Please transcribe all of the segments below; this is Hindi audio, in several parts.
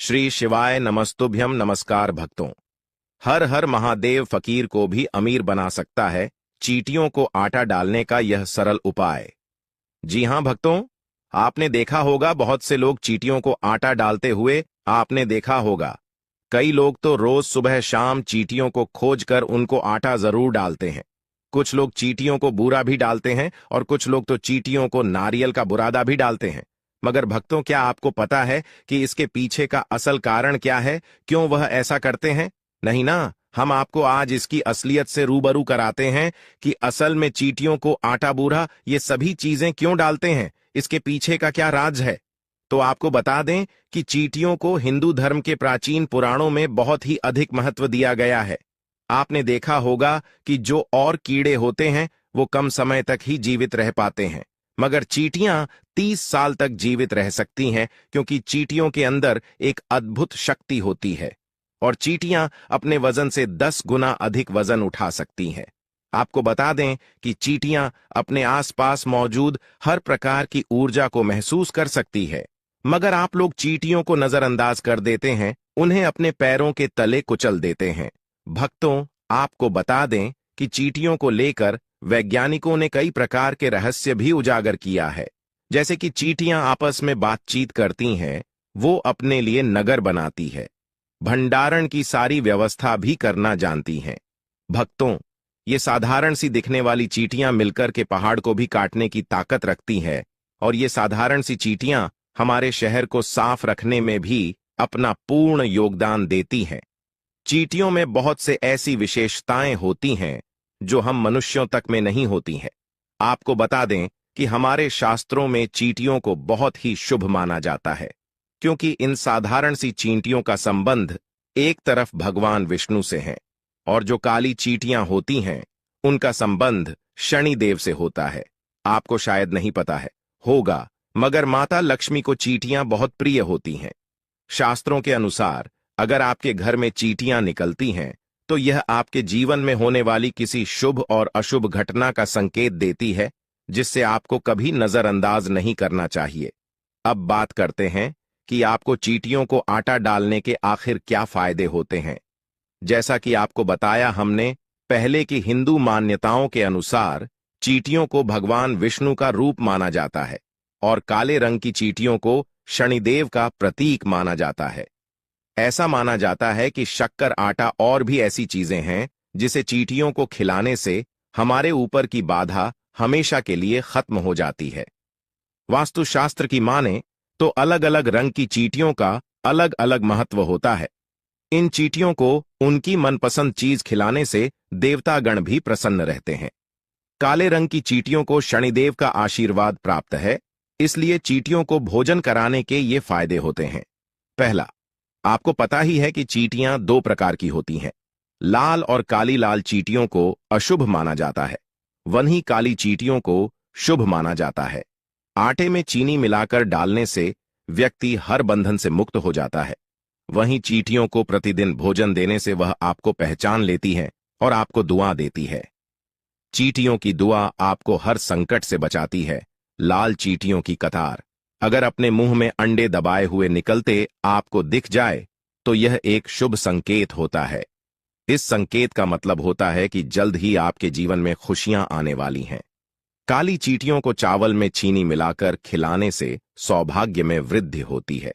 श्री शिवाय नमस्तुभ्यम। नमस्कार भक्तों। हर हर महादेव फकीर को भी अमीर बना सकता है चींटियों को आटा डालने का यह सरल उपाय। जी हां भक्तों, आपने देखा होगा बहुत से लोग चींटियों को आटा डालते हुए आपने देखा होगा। कई लोग तो रोज सुबह शाम चींटियों को खोजकर उनको आटा जरूर डालते हैं। कुछ लोग चींटियों को बूरा भी डालते हैं और कुछ लोग तो चींटियों को नारियल का बुरादा भी डालते हैं। मगर भक्तों, क्या आपको पता है कि इसके पीछे का असल कारण क्या है, क्यों वह ऐसा करते हैं? नहीं ना, हम आपको आज इसकी असलियत से रूबरू कराते हैं कि असल में चींटियों को आटा बूरा ये सभी चीजें क्यों डालते हैं, इसके पीछे का क्या राज है। तो आपको बता दें कि चींटियों को हिंदू धर्म के प्राचीन पुराणों में बहुत ही अधिक महत्व दिया गया है। आपने देखा होगा कि जो और कीड़े होते हैं वो कम समय तक ही जीवित रह पाते हैं, मगर चींटियां 30 साल तक जीवित रह सकती हैं, क्योंकि चींटियों के अंदर एक अद्भुत शक्ति होती है और चींटियां अपने वजन से 10 गुना अधिक वजन उठा सकती हैं। आपको बता दें कि चींटियां अपने आसपास मौजूद हर प्रकार की ऊर्जा को महसूस कर सकती है, मगर आप लोग चींटियों को नजरअंदाज कर देते हैं, उन्हें अपने पैरों के तले कुचल देते हैं। भक्तों, आपको बता दें कि चींटियों को लेकर वैज्ञानिकों ने कई प्रकार के रहस्य भी उजागर किया है। जैसे कि चींटियां आपस में बातचीत करती हैं, वो अपने लिए नगर बनाती है, भंडारण की सारी व्यवस्था भी करना जानती हैं। भक्तों, ये साधारण सी दिखने वाली चींटियां मिलकर के पहाड़ को भी काटने की ताकत रखती है और ये साधारण सी चींटियां हमारे शहर को साफ रखने में भी अपना पूर्ण योगदान देती हैं। चींटियों में बहुत से ऐसी विशेषताएं होती हैं जो हम मनुष्यों तक में नहीं होती हैं। आपको बता दें कि हमारे शास्त्रों में चींटियों को बहुत ही शुभ माना जाता है, क्योंकि इन साधारण सी चींटियों का संबंध एक तरफ भगवान विष्णु से है और जो काली चींटियां होती हैं उनका संबंध शनिदेव से होता है। आपको शायद नहीं पता है, होगा, मगर माता लक्ष्मी को चींटियां बहुत प्रिय होती हैं। शास्त्रों के अनुसार अगर आपके घर में चींटियां निकलती हैं तो यह आपके जीवन में होने वाली किसी शुभ और अशुभ घटना का संकेत देती है, जिससे आपको कभी नजरअंदाज नहीं करना चाहिए। अब बात करते हैं कि आपको चींटियों को आटा डालने के आखिर क्या फायदे होते हैं। जैसा कि आपको बताया हमने, पहले की हिंदू मान्यताओं के अनुसार चींटियों को भगवान विष्णु का रूप माना जाता है और काले रंग की चींटियों को शनिदेव का प्रतीक माना जाता है। ऐसा माना जाता है कि शक्कर, आटा और भी ऐसी चीजें हैं जिसे चींटियों को खिलाने से हमारे ऊपर की बाधा हमेशा के लिए खत्म हो जाती है। वास्तुशास्त्र की माने तो अलग अलग रंग की चींटियों का अलग अलग महत्व होता है। इन चींटियों को उनकी मनपसंद चीज खिलाने से देवतागण भी प्रसन्न रहते हैं। काले रंग की चींटियों को शनिदेव का आशीर्वाद प्राप्त है, इसलिए चींटियों को भोजन कराने के ये फायदे होते हैं। पहला, आपको पता ही है कि चींटियां 2 प्रकार की होती हैं। लाल और काली लाल चींटियों को अशुभ माना जाता है, वहीं काली चींटियों को शुभ माना जाता है। आटे में चीनी मिलाकर डालने से व्यक्ति हर बंधन से मुक्त हो जाता है। वहीं चींटियों को प्रतिदिन भोजन देने से वह आपको पहचान लेती है और आपको दुआ देती है। चींटियों की दुआ आपको हर संकट से बचाती है। लाल चींटियों की कतार अगर अपने मुंह में अंडे दबाए हुए निकलते आपको दिख जाए तो यह एक शुभ संकेत होता है। इस संकेत का मतलब होता है कि जल्द ही आपके जीवन में खुशियां आने वाली हैं। काली चींटियों को चावल में चीनी मिलाकर खिलाने से सौभाग्य में वृद्धि होती है,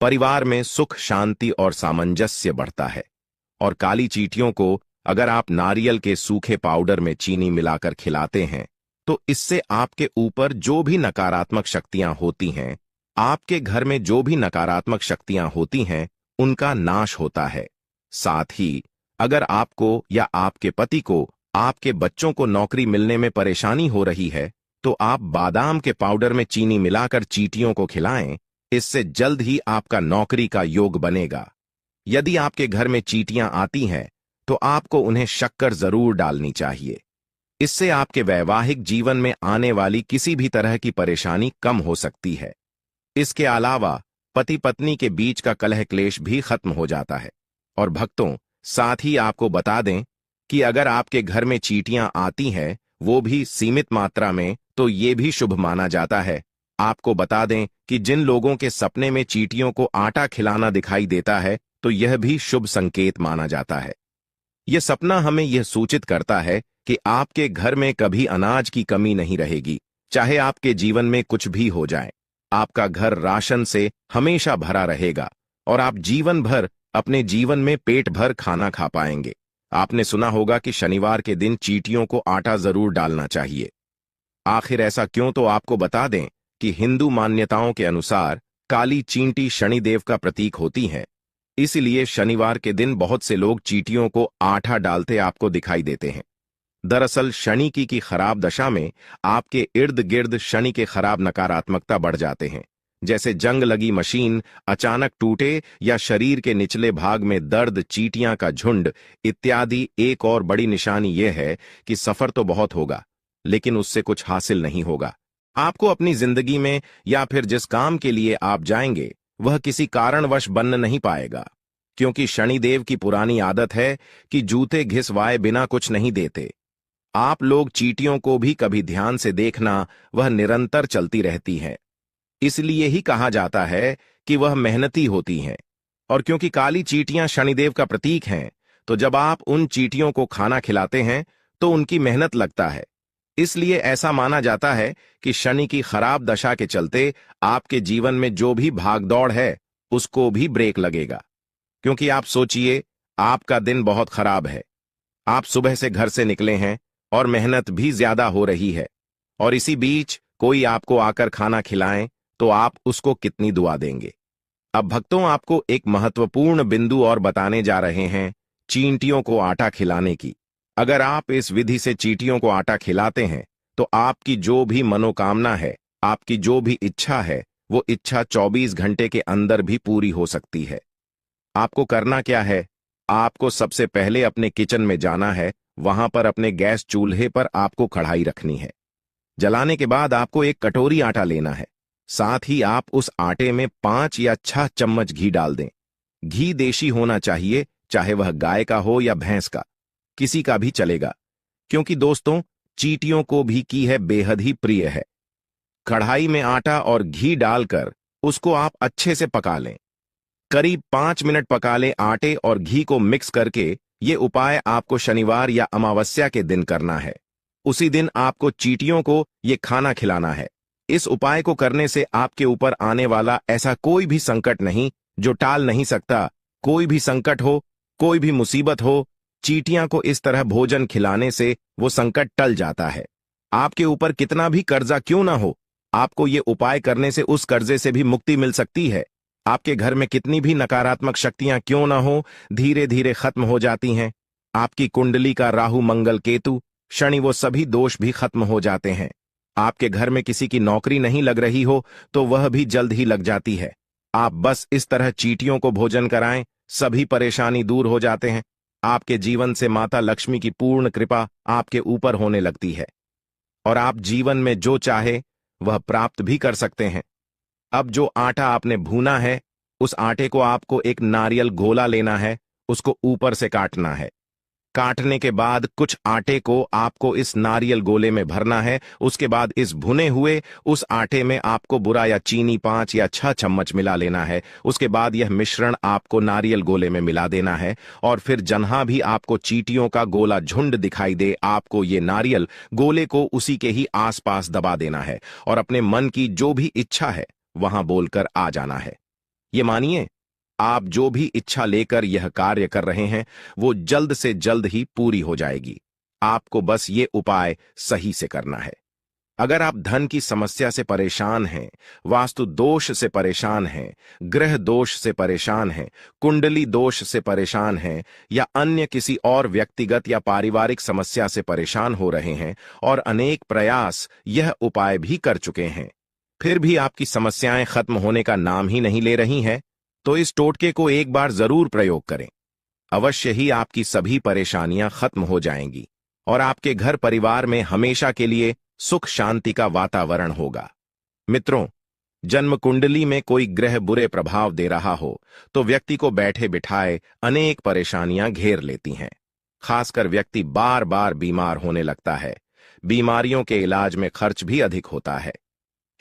परिवार में सुख, शांति और सामंजस्य बढ़ता है। और काली चींटियों को अगर आप नारियल के सूखे पाउडर में चीनी मिलाकर खिलाते हैं तो इससे आपके ऊपर जो भी नकारात्मक शक्तियां होती हैं, आपके घर में जो भी नकारात्मक शक्तियां होती हैं, उनका नाश होता है। साथ ही अगर आपको या आपके पति को, आपके बच्चों को नौकरी मिलने में परेशानी हो रही है तो आप बादाम के पाउडर में चीनी मिलाकर चींटियों को खिलाएं, इससे जल्द ही आपका नौकरी का योग बनेगा। यदि आपके घर में चींटियां आती हैं तो आपको उन्हें शक्कर जरूर डालनी चाहिए। इससे आपके वैवाहिक जीवन में आने वाली किसी भी तरह की परेशानी कम हो सकती है। इसके अलावा पति पत्नी के बीच का कलह क्लेश भी खत्म हो जाता है। और भक्तों, साथ ही आपको बता दें कि अगर आपके घर में चींटियां आती हैं, वो भी सीमित मात्रा में, तो ये भी शुभ माना जाता है, आपको बता दें कि जिन लोगों के सपने में चींटियों को आटा खिलाना दिखाई देता है तो यह भी शुभ संकेत माना जाता है। यह सपना हमें यह सूचित करता है कि आपके घर में कभी अनाज की कमी नहीं रहेगी, चाहे आपके जीवन में कुछ भी हो जाए। आपका घर राशन से हमेशा भरा रहेगा और आप जीवन भर अपने जीवन में पेट भर खाना खा पाएंगे। आपने सुना होगा कि शनिवार के दिन चींटियों को आटा जरूर डालना चाहिए। आखिर ऐसा क्यों, तो आपको बता दें कि हिंदू मान्यताओं के अनुसार काली चींटी शनिदेव का प्रतीक होती हैं। इसलिए शनिवार के दिन बहुत से लोग चींटियों को आटा डालते आपको दिखाई देते हैं। दरअसल शनि की खराब दशा में आपके इर्द गिर्द शनि के खराब नकारात्मकता बढ़ जाते हैं, जैसे जंग लगी मशीन अचानक टूटे या शरीर के निचले भाग में दर्द, चींटियां का झुंड इत्यादि। एक और बड़ी निशानी यह है कि सफर तो बहुत होगा लेकिन उससे कुछ हासिल नहीं होगा। आपको अपनी जिंदगी में या फिर जिस काम के लिए आप जाएंगे वह किसी कारणवश बन नहीं पाएगा, क्योंकि शनिदेव की पुरानी आदत है कि जूते घिसवाए बिना कुछ नहीं देते। आप लोग चींटियों को भी कभी ध्यान से देखना, वह निरंतर चलती रहती हैं। इसलिए ही कहा जाता है कि वह मेहनती होती हैं। और क्योंकि काली चींटियां शनिदेव का प्रतीक हैं, तो जब आप उन चींटियों को खाना खिलाते हैं तो उनकी मेहनत लगता है। इसलिए ऐसा माना जाता है कि शनि की खराब दशा के चलते आपके जीवन में जो भी भागदौड़ है उसको भी ब्रेक लगेगा। क्योंकि आप सोचिए, आपका दिन बहुत खराब है। आप सुबह से घर से निकले हैं और मेहनत भी ज्यादा हो रही है, और इसी बीच कोई आपको आकर खाना खिलाएं तो आप उसको कितनी दुआ देंगे। अब भक्तों, आपको एक महत्वपूर्ण बिंदु और बताने जा रहे हैं चींटियों को आटा खिलाने की। अगर आप इस विधि से चींटियों को आटा खिलाते हैं तो आपकी जो भी मनोकामना है, आपकी जो भी इच्छा है, वो इच्छा 24 घंटे के अंदर भी पूरी हो सकती है। आपको करना क्या है? आपको सबसे पहले अपने किचन में जाना है। वहां पर अपने गैस चूल्हे पर आपको कढ़ाई रखनी है। जलाने के बाद आपको एक कटोरी आटा लेना है। साथ ही आप उस आटे में 5 या 6 चम्मच घी डाल दें। घी देशी होना चाहिए, चाहे वह गाय का हो या भैंस का, किसी का भी चलेगा, क्योंकि दोस्तों चींटियों को भी घी है बेहद ही प्रिय है। कढ़ाई में आटा और घी डालकर उसको आप अच्छे से पका लें। करीब 5 मिनट पका लें। आटे और घी को मिक्स करके ये उपाय आपको शनिवार या अमावस्या के दिन करना है। उसी दिन आपको चींटियों को ये खाना खिलाना है। इस उपाय को करने से आपके ऊपर आने वाला ऐसा कोई भी संकट नहीं जो टाल नहीं सकता। कोई भी संकट हो, कोई भी मुसीबत हो, चींटियां को इस तरह भोजन खिलाने से वो संकट टल जाता है। आपके ऊपर कितना भी कर्जा क्यों ना हो, आपको ये उपाय करने से उस कर्जे से भी मुक्ति मिल सकती है। आपके घर में कितनी भी नकारात्मक शक्तियां क्यों ना हो, धीरे धीरे खत्म हो जाती हैं। आपकी कुंडली का राहु, मंगल, केतु, शनि, वो सभी दोष भी खत्म हो जाते हैं। आपके घर में किसी की नौकरी नहीं लग रही हो तो वह भी जल्द ही लग जाती है। आप बस इस तरह चींटियों को भोजन कराएं, सभी परेशानी दूर हो जाते हैं। आपके जीवन से माता लक्ष्मी की पूर्ण कृपा आपके ऊपर होने लगती है और आप जीवन में जो चाहे वह प्राप्त भी कर सकते हैं। अब जो आटा आपने भूना है, उस आटे को आपको एक नारियल गोला लेना है, उसको ऊपर से काटना है। काटने के बाद कुछ आटे को आपको इस नारियल गोले में भरना है। उसके बाद इस भुने हुए उस आटे में आपको बुरा या चीनी 5 या 6 चम्मच मिला लेना है। उसके बाद यह मिश्रण आपको नारियल गोले में मिला देना है और फिर जहां भी आपको चींटियों का गोला झुंड दिखाई दे, आपको ये नारियल गोले को उसी के ही आसपास दबा देना है और अपने मन की जो भी इच्छा है वहां बोलकर आ जाना है। ये मानिए, आप जो भी इच्छा लेकर यह कार्य कर रहे हैं वो जल्द से जल्द ही पूरी हो जाएगी। आपको बस ये उपाय सही से करना है। अगर आप धन की समस्या से परेशान हैं, वास्तु दोष से परेशान हैं, ग्रह दोष से परेशान हैं, कुंडली दोष से परेशान हैं या अन्य किसी और व्यक्तिगत या पारिवारिक समस्या से परेशान हो रहे हैं और अनेक प्रयास यह उपाय भी कर चुके हैं, फिर भी आपकी समस्याएं खत्म होने का नाम ही नहीं ले रही हैं, तो इस टोटके को एक बार जरूर प्रयोग करें। अवश्य ही आपकी सभी परेशानियां खत्म हो जाएंगी और आपके घर परिवार में हमेशा के लिए सुख शांति का वातावरण होगा। मित्रों, जन्म कुंडली में कोई ग्रह बुरे प्रभाव दे रहा हो तो व्यक्ति को बैठे बिठाए अनेक परेशानियां घेर लेती हैं। खासकर व्यक्ति बार बार बीमार होने लगता है। बीमारियों के इलाज में खर्च भी अधिक होता है।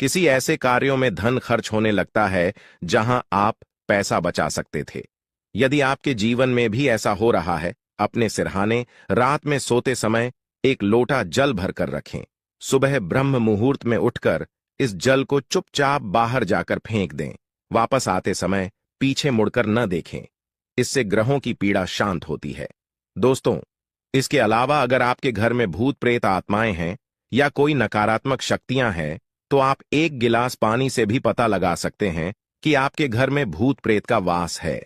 किसी ऐसे कार्यों में धन खर्च होने लगता है जहां आप पैसा बचा सकते थे। यदि आपके जीवन में भी ऐसा हो रहा है, अपने सिरहाने रात में सोते समय एक लोटा जल भरकर रखें। सुबह ब्रह्म मुहूर्त में उठकर इस जल को चुपचाप बाहर जाकर फेंक दें। वापस आते समय पीछे मुड़कर न देखें। इससे ग्रहों की पीड़ा शांत होती है। दोस्तों, इसके अलावा अगर आपके घर में भूत प्रेत आत्माएं हैं या कोई नकारात्मक शक्तियां हैं, तो आप एक गिलास पानी से भी पता लगा सकते हैं कि आपके घर में भूत प्रेत का वास है।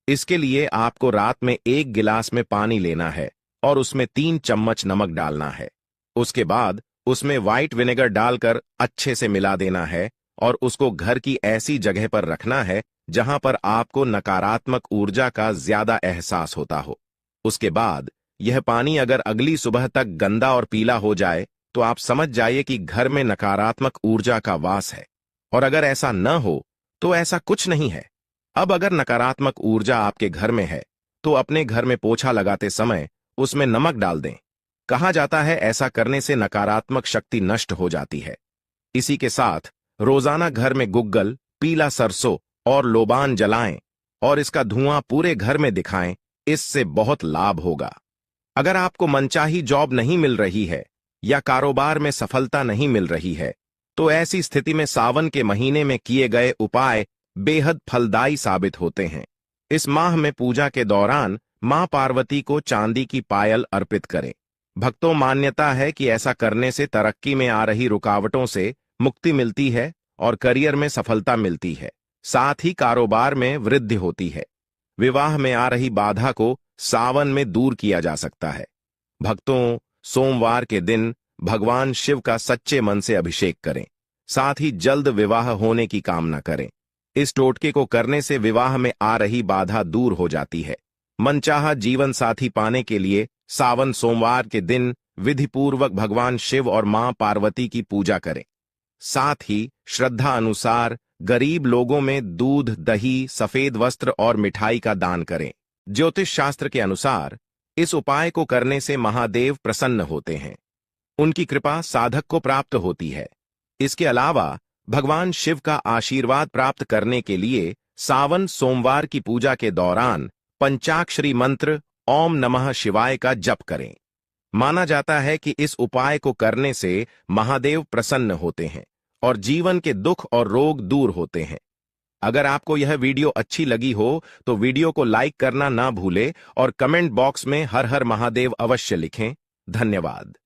इसके लिए आपको रात में एक गिलास में पानी लेना है और उसमें 3 चम्मच नमक डालना है। उसके बाद उसमें व्हाइट विनेगर डालकर अच्छे से मिला देना है और उसको घर की ऐसी जगह पर रखना है जहां पर आपको नकारात्मक ऊर्जा का ज्यादा एहसास होता हो। उसके बाद यह पानी अगर अगली सुबह तक गंदा और पीला हो जाए तो आप समझ जाइए कि घर में नकारात्मक ऊर्जा का वास है। और अगर ऐसा न हो तो ऐसा कुछ नहीं है। अब अगर नकारात्मक ऊर्जा आपके घर में है तो अपने घर में पोछा लगाते समय उसमें नमक डाल दें। कहा जाता है ऐसा करने से नकारात्मक शक्ति नष्ट हो जाती है। इसी के साथ रोजाना घर में गुग्गल, पीला सरसों और लोबान जलाएं और इसका धुआं पूरे घर में दिखाएं। इससे बहुत लाभ होगा। अगर आपको मनचाही जॉब नहीं मिल रही है या कारोबार में सफलता नहीं मिल रही है, तो ऐसी स्थिति में सावन के महीने में किए गए उपाय बेहद फलदायी साबित होते हैं। इस माह में पूजा के दौरान मां पार्वती को चांदी की पायल अर्पित करें। भक्तों, मान्यता है कि ऐसा करने से तरक्की में आ रही रुकावटों से मुक्ति मिलती है और करियर में सफलता मिलती है। साथ ही कारोबार में वृद्धि होती है। विवाह में आ रही बाधा को सावन में दूर किया जा सकता है। भक्तों, सोमवार के दिन भगवान शिव का सच्चे मन से अभिषेक करें। साथ ही जल्द विवाह होने की कामना करें। इस टोटके को करने से विवाह में आ रही बाधा दूर हो जाती है। मनचाहा जीवन साथी पाने के लिए सावन सोमवार के दिन विधिपूर्वक भगवान शिव और मां पार्वती की पूजा करें। साथ ही श्रद्धा अनुसार गरीब लोगों में दूध, दही, सफेद वस्त्र और मिठाई का दान करें। ज्योतिष शास्त्र के अनुसार इस उपाय को करने से महादेव प्रसन्न होते हैं। उनकी कृपा साधक को प्राप्त होती है। इसके अलावा भगवान शिव का आशीर्वाद प्राप्त करने के लिए सावन सोमवार की पूजा के दौरान पंचाक्षरी मंत्र ओम नमः शिवाय का जप करें। माना जाता है कि इस उपाय को करने से महादेव प्रसन्न होते हैं और जीवन के दुख और रोग दूर होते हैं। अगर आपको यह वीडियो अच्छी लगी हो तो वीडियो को लाइक करना ना भूलें और कमेंट बॉक्स में हर हर महादेव अवश्य लिखें। धन्यवाद।